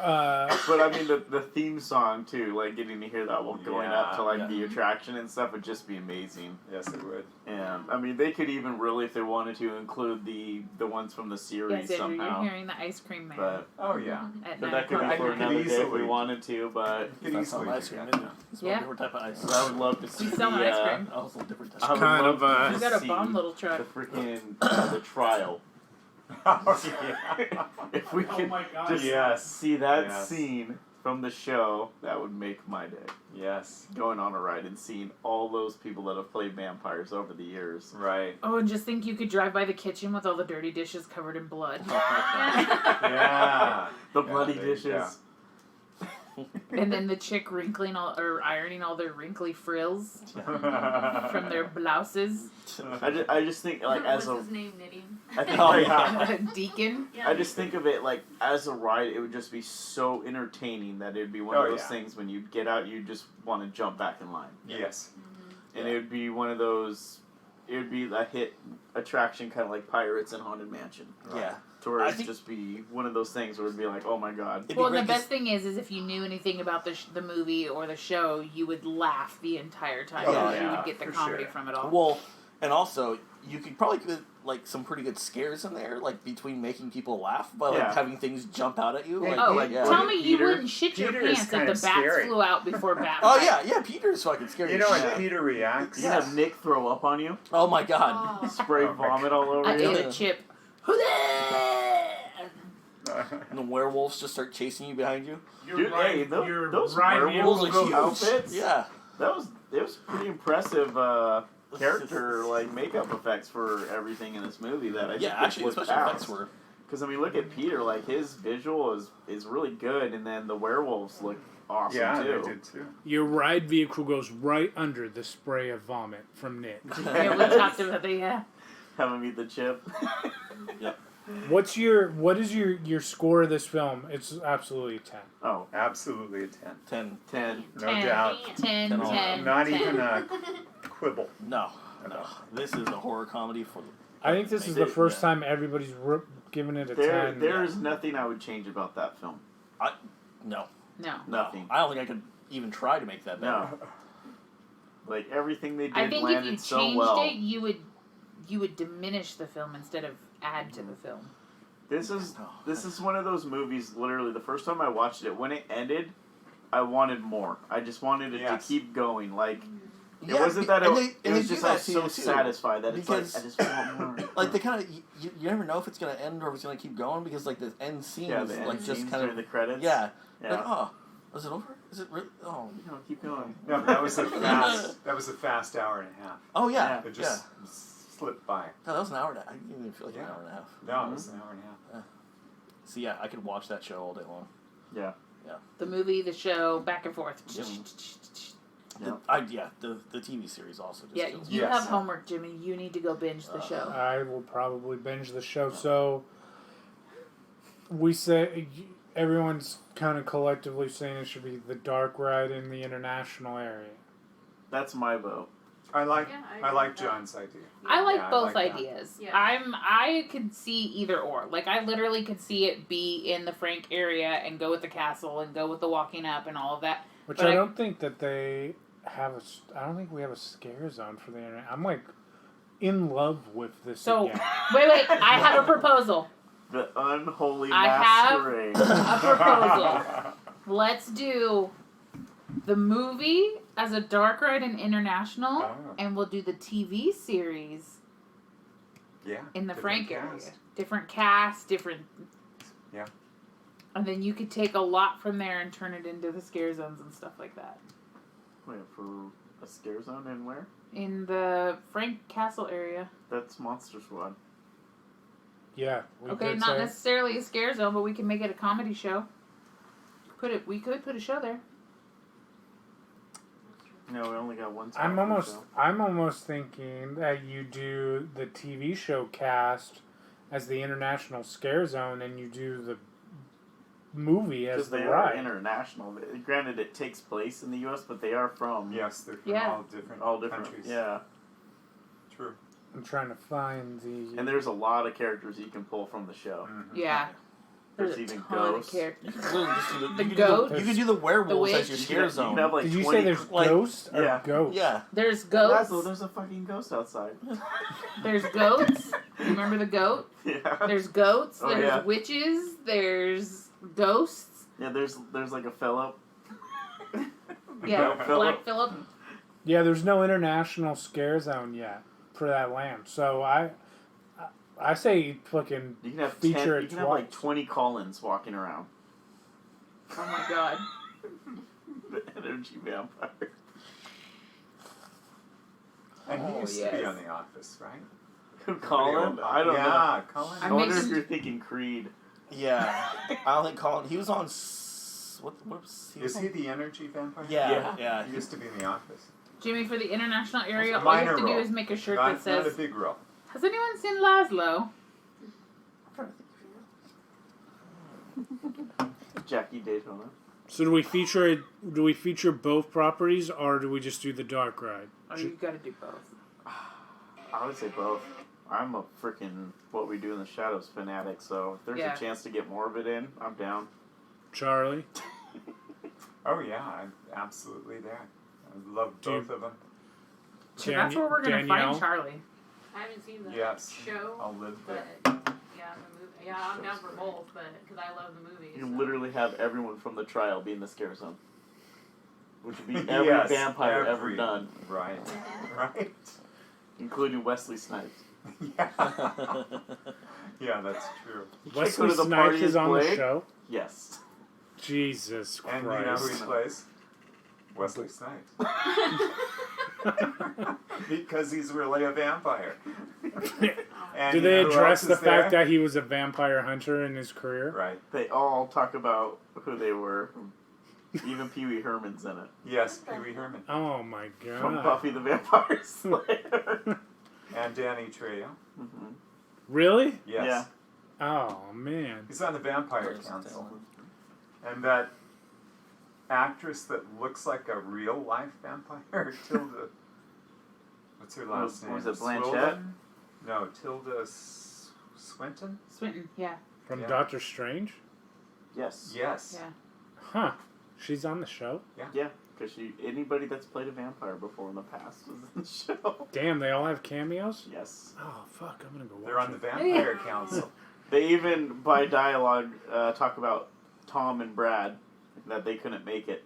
Uh, But I mean, the theme song too, like getting to hear that while going up to like Yeah. the attraction and stuff would just be amazing. Yes, it would. And I mean, they could even really, if they wanted to, include the ones from the series Yes, Andrew, somehow. you're hearing the ice cream man But, Oh yeah. at but 9 that could be o'clock. for I could another day if we easily- wanted to. But Could That's not easily ice do cream, that. isn't it? It's Yeah. a different type of ice. I would love to see. We sell ice cream. Oh, it's a different type. I would kind love of, to We just got a see bomb little the truck. freaking the trial. Oh, yeah. If we could just Yes. see that Yes. scene from the show, that would make my day. Yes. Going on a ride and seeing all those people that have played vampires over the years. Right. Oh, and just think you could drive by the kitchen with all the dirty dishes covered in blood. Yeah. The Yeah, bloody there you dishes. And then the chick wrinkling all, or ironing all their wrinkly frills from their blouses. I just think like as What's a his name, Knitting? I think Oh, like, yeah. Deacon. Yeah. I just think of it like as a ride, it would just be so entertaining that it'd be one Oh, of those yeah. things when you get out, you just want to jump back in line, Yes. and it would be one of those. It would be a hit attraction, kind of like Pirates and Haunted Mansion. Yeah. To where I it'd think- just be one of those things where it'd be like, oh my god. It'd be Well, great the 'cause- best thing is if you knew anything about the movie or the show, you would laugh the entire time. Oh, because you yeah, would get the for comedy sure. from it all. Well, and also you could probably get like some pretty good scares in there, like between making people laugh by like Yeah. having things jump out at you. Yeah, Like, Oh, like, yeah. tell me you Peter- wouldn't shit your Peter is pants kind if of the bats scary. flew out before Batman. Oh yeah, Peter's fucking scary. You know, as when shit. Peter reacts. You have Nick throw up on you, Oh my god. Oh. spray Oh my vomit all over I you. ate a chip. And the werewolves just start chasing you behind you. Dude, hey, those ride werewolves vehicle with goes- outfits. Yeah. It was pretty impressive character like makeup effects for everything in this movie that I think Yeah, actually, looked especially effects were. Because I mean, look at Peter, like his visual is really good, and then the werewolves look awesome Yeah, too. they did too. Your ride vehicle goes right under the spray of vomit from Nick. Yeah, we talked about that. Yeah. Have him eat the chip. What is your score of this film? It's absolutely a 10. Oh, Absolutely a 10. 10. 10. No 10. doubt. 10, 10, 10, Not 10. even a quibble. No. This is a horror comedy for. I think this is the first time everybody's giving it a 10. There's nothing I would change about that film. No. No. Nothing. I don't think I could even try to make that better. No. Like everything they did I think if landed you so changed well. it, you would diminish the film instead of add to the film. This is one of those movies. Literally, the first time I watched it, when it ended, I wanted more. I just wanted it Yes. to keep going. Like It wasn't that and it they was do just that I was so to you, too. satisfied that Because- it's like, I just want more. Like, they kind of... You never know if it's going to end or if it's going to keep going because, like, the end scene Yeah, is, the end like, just scenes kind during of... the credits. Yeah. Yeah. Like, oh, is it over? Is it really? Oh. No, keep going. No, but that was a fast hour and a half. Oh, yeah. It just slipped by. No, that was an hour and a half. I didn't even feel like an hour and a half. No, it was an hour and a half. So, yeah, I could watch that show all day long. Yeah. The movie, the show, back and forth. The TV series also just Yeah, kills you me. Yes. have homework, Jimmy. You need to go binge the show. I will probably binge the show. So we say everyone's kind of collectively saying it should be the dark ride in the international area. That's my vote. I like Yeah, I I agree like with that. John's idea. I like Yeah, I both like that. ideas. Yeah. I could see either or. Like I literally could see it be in the Frank area and go with the castle and go with the walking up and all of that. Which But I I- don't think that they have I don't think we have a scare zone for the internet. I'm like in love with this So again. wait, I have a proposal. The unholy I have- masquerade. A proposal. Let's do the movie as a dark ride in international, Oh. and we'll do the TV series Yeah. in the different Frank cast. area. Different cast, different. Yeah. And then you could take a lot from there and turn it into the scare zones and stuff like that. Wait, for a scare zone and where? In the Frank Castle area. That's Monster Squad. Yeah. We Okay, did not say- necessarily a scare zone, but we can make it a comedy show. We could put a show there. No, we only got one. I'm spot for almost show. I'm almost thinking that you do the TV show cast as the international scare zone, and you do the movie as Because the they are ride. international. Granted, it takes place in the U.S., but they are from Yes, they're from Yeah. all different different. countries. Yeah, True. I'm trying to find the. and there's a lot of characters you can pull from the show. Mhm. Yeah. There's a even ton ghosts. of characters. You could literally just do The you goat? You could do the werewolves as your witch? scare You zone. can have like Did you 20 say there's like- ghosts or yeah. ghosts? Yeah. There's goats. Laszlo, there's a fucking ghost outside. There's goats. Remember the goat? Yeah. There's goats. Oh, There's yeah. witches. There's ghosts. Yeah, there's like a Philip. Yeah, Philip. Black Phillip. Yeah, there's no international scare zone yet for that land. So I say fucking You can have feature 10, it you can have like twice. 20 Collins walking around. Oh my god. The energy vampire. And he Oh, used to be yes. on The Office, right? Who, Colin? I don't know. Yeah, Colin. I I'm wonder making- if you're thinking Creed. Yeah. I don't think Colin. He was on. What was he? Is he the energy vampire? Yeah. Yeah. He used to be in The Office. Jimmy, for the international area, That's a all you have minor to do role. is make a shirt Not, that not a says, big role. "Has anyone seen Laszlo?" Jackie Daytona. So do we feature both properties, or do we just do the dark ride? Oh, you gotta do both. I would say both. I'm a freaking What We Do in the Shadows fanatic, so if there's Yeah. a chance to get more of it in, I'm down. Charlie? Oh yeah, I'm absolutely there. I love Do you- both of them. So that's where we're gonna Danielle? find Charlie. I haven't seen the Yes. show, I'll live but there. yeah, the movie. Yeah, I'm down for both, but because I love the movie. You so. can literally have everyone from the trial be in the scare zone. Which would be every Yes, vampire ever every- done, Right. Right. including Wesley Snipes. Yeah. Yeah, that's true. You can't Wesley go to the Snipes party is as on the Blake? show? Yes. Jesus And you know who he Christ. plays? Wesley Snipes. Because he's really a vampire. And Do you they know who address else the is fact there? that he was a vampire hunter in his career? Right. They all talk about who they were. Even Pee Wee Herman's in it. Yes, Pee Wee Herman. Oh my From god. Buffy the Vampire Slayer. And Danny Trejo. Mm-hmm. Really? Yes. Oh man. He's on the Vampire Council. And that actress that looks like a real life vampire, Tilda. What's her last name? Was it Blanchett? Swilden? No, Tilda Swinton? Swinton, yeah. From Yeah. Doctor Strange? Yes. Yes. Yeah. Huh. She's on the show? Yeah, because anybody that's played a vampire before in the past was in the show. Damn, they all have cameos? Yes. Oh fuck, I'm gonna go watch They're on the it. Vampire Council. They even, by dialogue, talk about Tom and Brad, that they couldn't make it.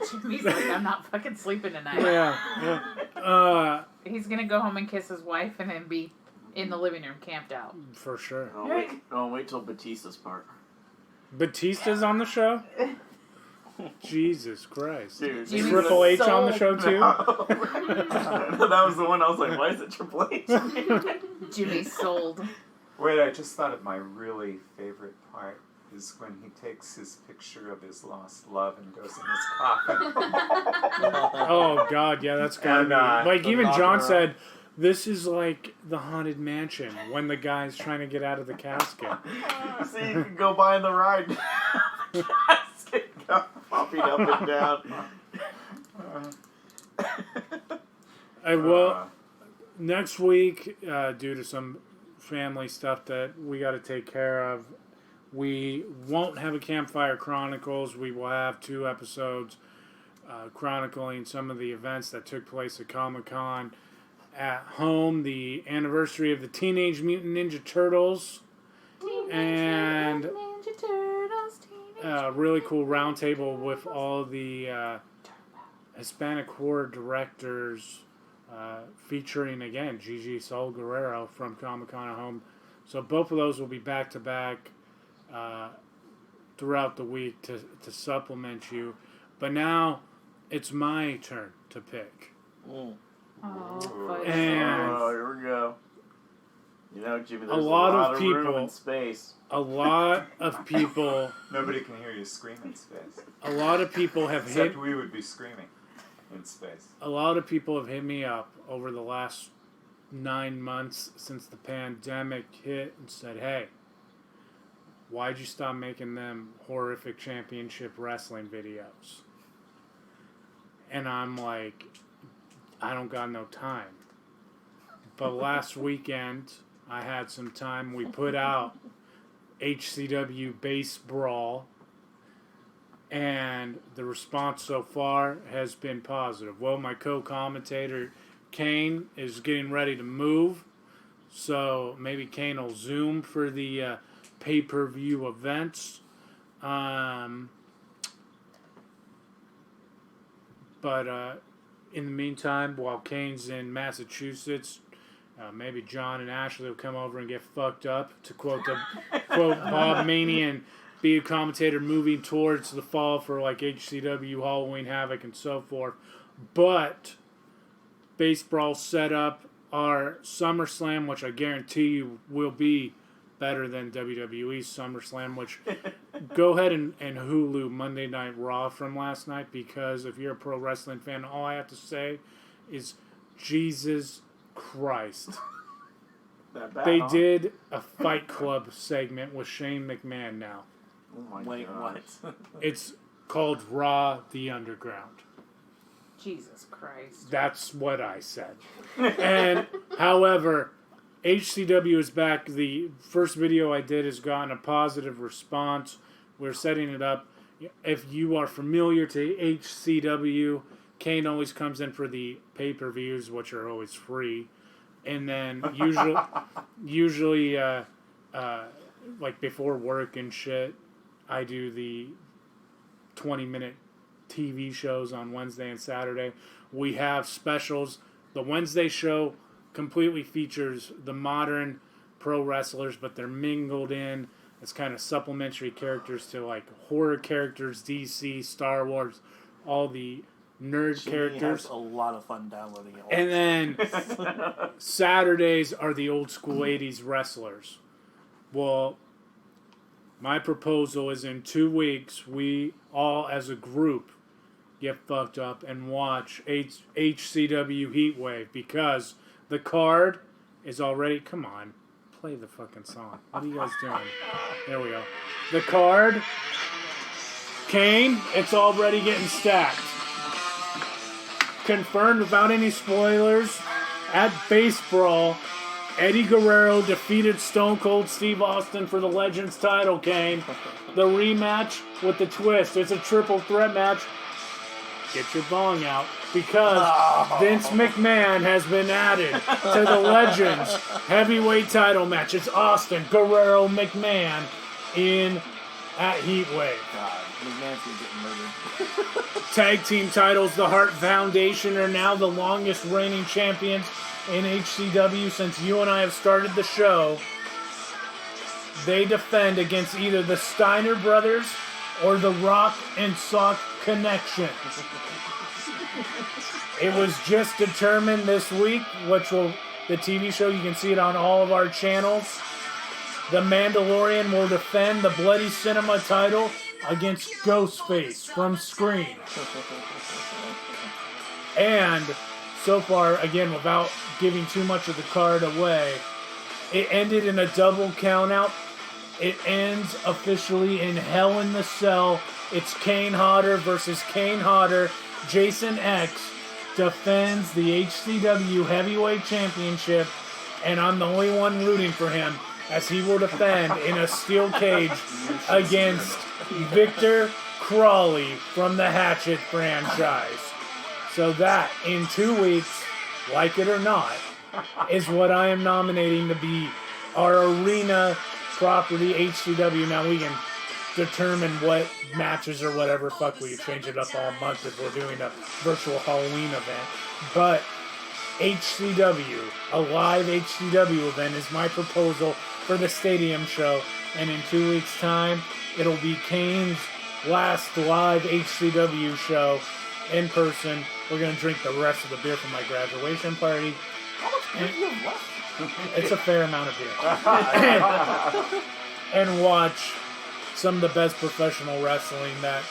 Jimmy's like, I'm not fucking sleeping tonight. Yeah. He's gonna go home and kiss his wife and then be in the living room camped out. For sure. Don't wait till Batista's part. Batista's on the show? Jesus Christ. Dude, Jimmy's Triple H on the sold. show too? That was the one I was like, why is it Triple H? Jimmy's sold. Wait, I just thought of my really favorite part is when he takes his picture of his lost love and goes in his coffin. Oh God, yeah, that's gotta And, be. Like the even knocking John around. said, this is like the Haunted Mansion when the guy's trying to get out of the casket. So you can go by the ride. Go popping up and down. Well, next week, due to some family stuff that we got to take care of, we won't have a Campfire Chronicles. We will have 2 episodes chronicling some of the events that took place at Comic-Con. At home, the anniversary of the Teenage Mutant Ninja Turtles. And a really cool roundtable with all the Hispanic horror directors featuring, again, Gigi Sol Guerrero from Comic-Con at home. So both of those will be back-to-back throughout the week to supplement you. But now it's my turn to pick. Oh, And here we go. You know, Jimmy, there's a lot of room people- in space. a lot of people Nobody can hear you scream in space. a lot of people have Except hit we would be screaming in space. a lot of people have hit me up over the last 9 months since the pandemic hit and said, hey, why'd you stop making them horrific championship wrestling videos? And I'm like, I don't got no time. But last weekend, I had some time. We put out HCW Base Brawl, and the response so far has been positive. Well, my co-commentator, Kane, is getting ready to move, so maybe Kane will Zoom for the pay-per-view events. But in the meantime, while Kane's in Massachusetts, maybe John and Ashley will come over and get fucked up, to quote Bob Maney, and be a commentator moving towards the fall for like HCW, Halloween Havoc, and so forth. But Base Brawl set up our SummerSlam, which I guarantee you will be better than WWE's SummerSlam, which go ahead and Hulu Monday Night Raw from last night, because if you're a pro wrestling fan, all I have to say is Jesus Christ. That bad, They huh? did a Fight Club segment with Shane McMahon now. Oh my Wait, God. what? It's called Raw the Underground. Jesus Christ. That's what I said. And, however, HCW is back. The first video I did has gotten a positive response. We're setting it up. If you are familiar to HCW, Kane always comes in for the pay-per-views, which are always free. And then usually like before work and shit, I do the 20-minute TV shows on Wednesday and Saturday. We have specials. The Wednesday show completely features the modern pro wrestlers, but they're mingled in as kind of supplementary characters to like horror characters, DC, Star Wars, all the nerd Jimmy characters. has a lot of fun downloading it. And then Saturdays are the old school 80s wrestlers. Well, my proposal is in 2 weeks, we all as a group get fucked up and watch HCW Heatwave, because the card is already... Come on, play the fucking song. What are you guys doing? There we go. The card, Kane, it's already getting stacked. Confirmed without any spoilers, at Base Brawl, Eddie Guerrero defeated Stone Cold Steve Austin for the Legends title, Kane. The rematch with the twist. It's a triple threat match. Get your bong out, because Vince McMahon has been added to the Legends heavyweight title match. It's Austin, Guerrero, McMahon in at Heatwave. God, McMahon's gonna get murdered. Tag team titles, the Hart Foundation are now the longest reigning champions in HCW since you and I have started the show. They defend against either the Steiner Brothers or the Rock and Sock Connection. It was just determined this week, the TV show, you can see it on all of our channels. The Mandalorian will defend the Bloody Cinema title against Ghostface from Scream. And so far, again, without giving too much of the card away, it ended in a double countout. It ends officially in Hell in the Cell. It's Kane Hodder versus Kane Hodder. Jason X defends the HCW Heavyweight Championship, and I'm the only one rooting for him, as he will defend in a steel cage against Victor Crawley from the Hatchet franchise. So that, in 2 weeks, like it or not, is what I am nominating to be our arena property HCW. Now we can determine what matches or whatever. Fuck, we can change it up all month if we're doing a virtual Halloween event. But HCW, a live HCW event, is my proposal for the stadium show. And in 2 weeks' time, it'll be Kane's last live HCW show in person. We're going to drink the rest of the beer from my graduation party. How much beer do you have left? It's a fair amount of beer. And watch some of the best professional wrestling that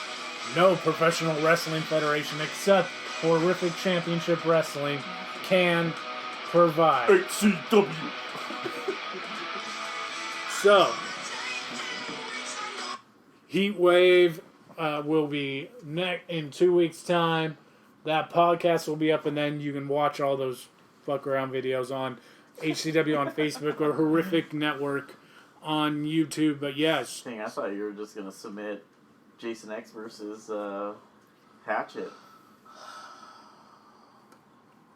no professional wrestling federation except Horrific Championship Wrestling can provide. HCW. So, Heatwave will be in 2 weeks' time. That podcast will be up, and then you can watch all those fuck around videos on HCW on Facebook or Horrific Network on YouTube. But yes. Dang, I thought you were just going to submit Jason X versus Hatchet.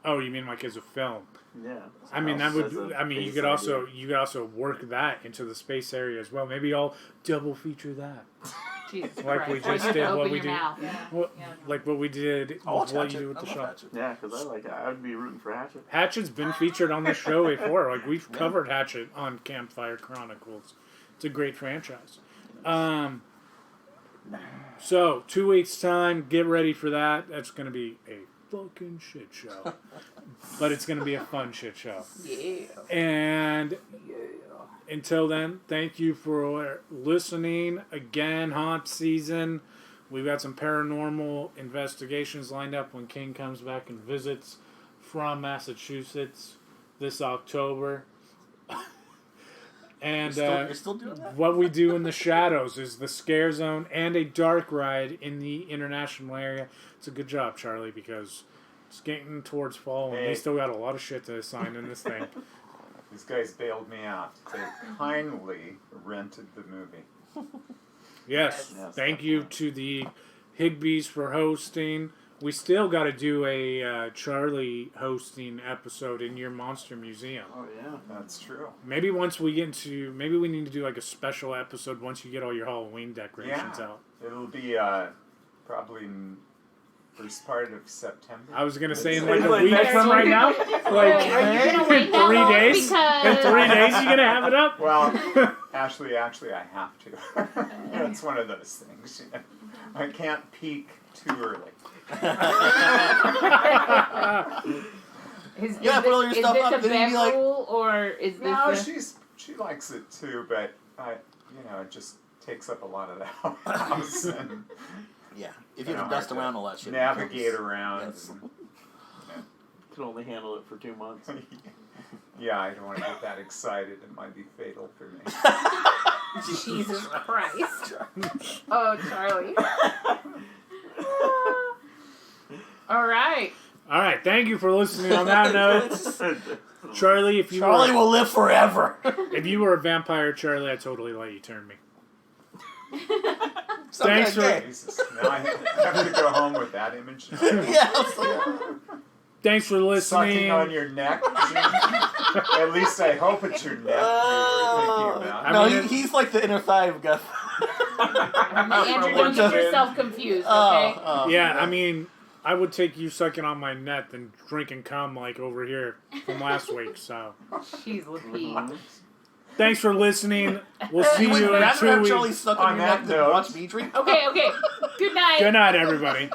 Oh, you mean like as a film? Yeah. I mean that would. I mean you could also work that into the space area as well. Maybe I'll double feature that. Jesus Like we Christ. just did. Open What we your did. mouth. Like what we did. I'll watch What you Hatchet. do with the I love show. Hatchet. Yeah, because I would be rooting for Hatchet. Hatchet's been featured on this show before. Like we've covered Hatchet on Campfire Chronicles. It's a great franchise. So 2 weeks time, get ready for that. That's going to be a fucking shit show, but it's going to be a fun shit show. Yeah. And until then, thank you for listening. Again, haunt season. We've got some paranormal investigations lined up when King comes back and visits from Massachusetts this October. And You're still doing that? what we do in the shadows is the scare zone and a dark ride in the international area. It's a good job, Charlie, because it's getting towards fall and we still got a lot of shit to assign in this thing. These guys bailed me out. They kindly rented the movie. Yes. Thank you to the Higbees for hosting. We still got to do a Charlie hosting episode in your Monster Museum. Oh, yeah. That's true. Maybe once we get into... Maybe we need to do like a special episode once you get all your Halloween decorations out. It'll be probably first part of September. I was going to say in Like like a week next from right now. Like, Are you gonna wait that 3 long? days? Because In 3 days you're going to have it up? Well, actually, I have to. It's one of those things. You know? I can't peak too early. Is, Yeah, put all your is stuff this up, a then you'd Bev be like- rule, or is this No, a... she likes it too, but it just takes up a lot of the house and Yeah. If you have to dust around all that shit. navigate around. Yes. And, Can only handle it for 2 months. yeah, I don't want to get that excited. It might be fatal for me. Jesus Christ. Oh, Charlie. All right. All right. Thank you for listening on that note. Charlie, if you Charlie were, will live forever. if you were a vampire, Charlie, I'd totally let you turn me. Some Thanks guy for- gay. Jesus, now I have to go home with that image. Yeah, I was like, Thanks for listening. Sucking on your neck. At least I hope it's your neck you were thinking about. I no, mean, he's like the inner thigh of Guth. Andrew, don't get yourself confused, okay? Yeah, I mean, I would take you sucking on my neck than drinking cum like over here from last week. So, Jeez Louise. thanks for listening. We'll see you in Rather 2 have weeks. Charlie suck on your that neck than note. watch me drink. Okay. Good night. Good night, everybody.